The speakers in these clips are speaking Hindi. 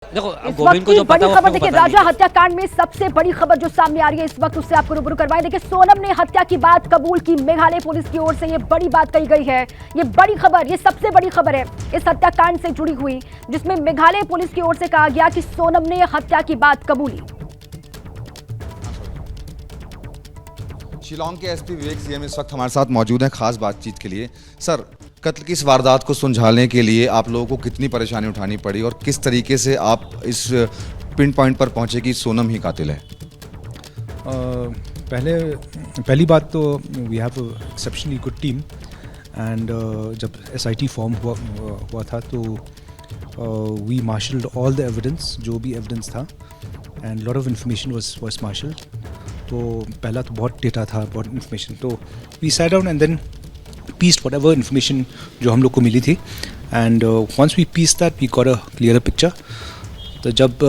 देखो इस गोविंद वक्त को की जो पता बड़ी वो खबर अपने को देखिए, पता नहीं राजा है। हत्याकांड में सबसे बड़ी खबर जो सामने आ रही है इस वक्त, उससे आपको रूबरू करवाएं। देखिए, सोनम ने हत्या की बात कबूल की। मेघालय पुलिस की ओर से ये बड़ी बात कही गई है। ये बड़ी खबर, ये सबसे बड़ी खबर है इस हत्याकांड से जुड़ी हुई, जिसमें मेघालय पुलिस की ओर से कहा गया कि सोनम ने हत्या की बात कबूली। शिलांग के एसपी विवेक सीएम इस वक्त हमारे साथ मौजूद हैं खास बातचीत के लिए। सर, कत्ल की इस वारदात को सुलझाने के लिए आप लोगों को कितनी परेशानी उठानी पड़ी और किस तरीके से आप इस पिन पॉइंट पर पहुंचे कि सोनम ही कातिल है? पहली बात तो we have exceptionally good team and जब एसआईटी फॉर्म हुआ था तो we marshalled all the evidence, जो भी एविडेंस था, and lot of information was marshalled. तो पहला तो बहुत डेटा था, बहुत इन्फॉर्मेशन, तो we sat down and then pieced whatever information जो हम लोग को मिली थी, and once we piece that we got a clear picture. तो जब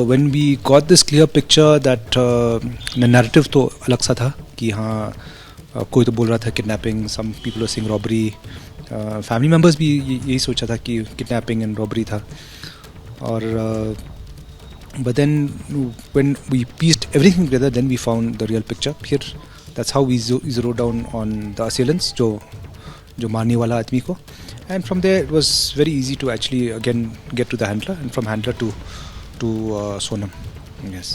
when we got this clear picture that narrative तो अलग सा था कि हाँ कोई तो बोल रहा था kidnapping, some people are saying robbery, family members भी यही सोचा था कि किडनैपिंग एंड रॉबरी था। और but then when we pieced everything together, then we found the real picture. Here that's how we zeroed down on the assailants, जो मारने वाला आदमी को, and from there it was very easy to actually again get to the handler, and from handler to Sonam. Yes.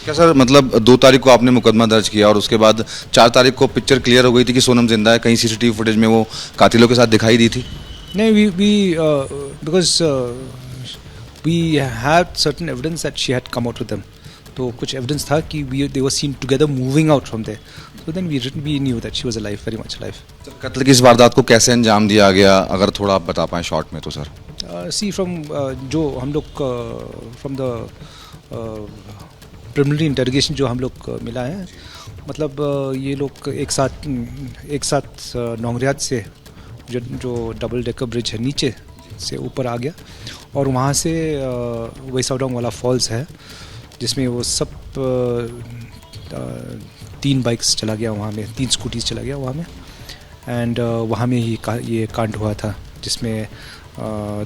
क्या सर, मतलब 2 तारीख को आपने मुकदमा दर्ज किया और उसके बाद 4 तारीख को पिक्चर क्लियर हो गई थी कि सोनम जिंदा है, कहीं सीसीटीवी फुटेज में वो कातिलों के साथ दिखाई दी थी? नहीं, we because we had certain evidence that she had come out with them. तो कुछ evidence था कि they were seen together moving out from there. So then we knew that she was alive, very much alive. Sir, कत्ल की इस वारदात को कैसे अंजाम दिया गया, अगर थोड़ा आप बता पाएं शॉर्ट में तो सर? See from जो हम लोग from the preliminary interrogation जो हम लोग मिला है, मतलब ये लोग एक साथ नौगरियात से जो डबल डेकर ब्रिज है नीचे से ऊपर आ गया, और वहाँ से वेसाउडोंग वाला फॉल्स है जिसमें वो सब 3 बाइक्स चला गया वहाँ में, 3 स्कूटीज चला गया वहाँ में, एंड वहाँ में ही ये कांड हुआ था जिसमें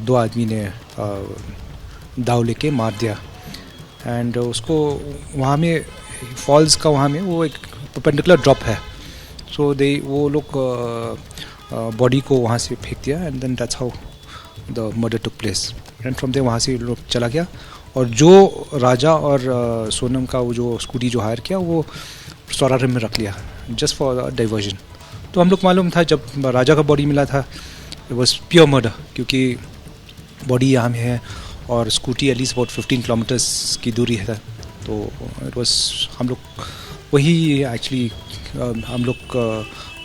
2 आदमी ने दाव लेके मार दिया। एंड उसको वहाँ में फॉल्स का वहाँ में वो एक परपेंडिकुलर ड्रॉप है, सो वो लोग बॉडी को वहाँ से फेंक दिया, and then that's how the murder took place. And from there वहाँ से लोग चला गया, और जो राजा और सोनम का वो जो स्कूटी जो हायर किया वो सौरारम में रख लिया जस्ट फॉर डाइवर्जन। तो हम लोग मालूम था जब राजा का बॉडी मिला था इट वॉज प्योर मर्डर, क्योंकि बॉडी यहाँ में है और स्कूटी एटलीस्ट अबाउट 15 किलोमीटर्स की दूरी है। तो इट वॉज हम लोग वही एक्चुअली हम लोग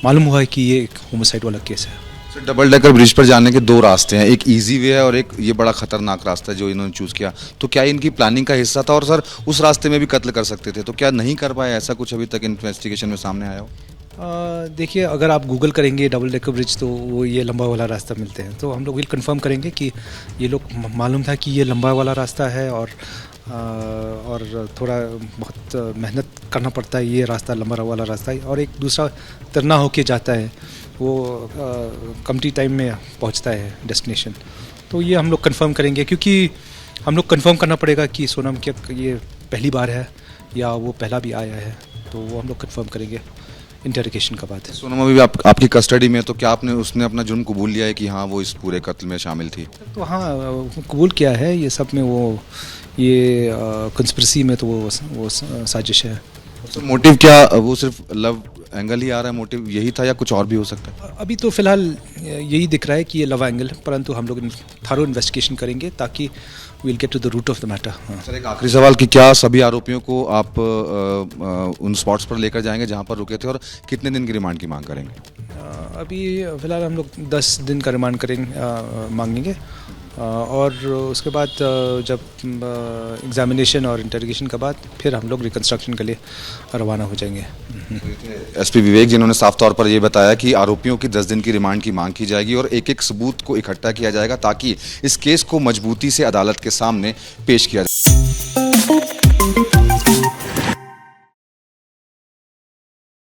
मालूम हुआ है कि ये एक होमिसाइड वाला केस है। सर, डबल डेकर ब्रिज पर जाने के 2 रास्ते हैं, एक इजी वे है और एक ये बड़ा खतरनाक रास्ता है जो इन्होंने चूज़ किया। तो क्या इनकी प्लानिंग का हिस्सा था, और सर उस रास्ते में भी कत्ल कर सकते थे, तो क्या नहीं कर पाए? ऐसा कुछ अभी तक इन्वेस्टिगेशन में सामने आया हो? देखिए, अगर आप गूगल करेंगे डबल डेकर ब्रिज तो वो ये लंबा वाला रास्ता मिलते हैं, तो हम लोग विल कंफर्म करेंगे कि ये लोग मालूम था कि ये लंबा वाला रास्ता है, और थोड़ा बहुत मेहनत करना पड़ता है, ये रास्ता लंबा वाला रास्ता है, और एक दूसरा तरना होके जाता है, वो कमती टाइम में पहुंचता है डेस्टिनेशन। तो ये हम लोग कंफर्म करेंगे, क्योंकि हम लोग कंफर्म करना पड़ेगा कि सोनम क्या ये पहली बार है या वो पहला भी आया है, तो वो हम लोग कंफर्म करेंगे इंटरोगेशन का बात है। सोनम अभी आपकी कस्टडी में, तो क्या उसने अपना जुर्म कबूल लिया है कि हाँ वो इस पूरे कत्ल में शामिल थी? तो हाँ, कबूल किया है ये सब में, वो ये कंस्पिरेसी में तो वो साजिश है। तो मोटिव क्या, वो सिर्फ लव एंगल ही आ रहा है, मोटिव यही था या कुछ और भी हो सकता है? अभी तो फिलहाल यही दिख रहा है कि ये लव एंगल है, परंतु हम लोग थारो इन्वेस्टिगेशन करेंगे ताकि we'll get to the root of the matter. Sir, एक आखिरी सवाल कि क्या सभी आरोपियों को आप उन स्पॉट्स पर लेकर जाएंगे जहां पर रुके थे, और कितने दिन की रिमांड की मांग करेंगे? अभी फिलहाल हम लोग 10 दिन का रिमांड मांगेंगे, और उसके बाद जब एग्जामिनेशन और इंटरोगेशन के बाद फिर हम लोग रिकंस्ट्रक्शन के लिए रवाना हो जाएंगे। एसपी विवेक, जिन्होंने साफ तौर पर ये बताया कि आरोपियों की 10 दिन की रिमांड की मांग की जाएगी और एक-एक सबूत को इकट्ठा किया जाएगा ताकि इस केस को मजबूती से अदालत के सामने पेश किया जाए।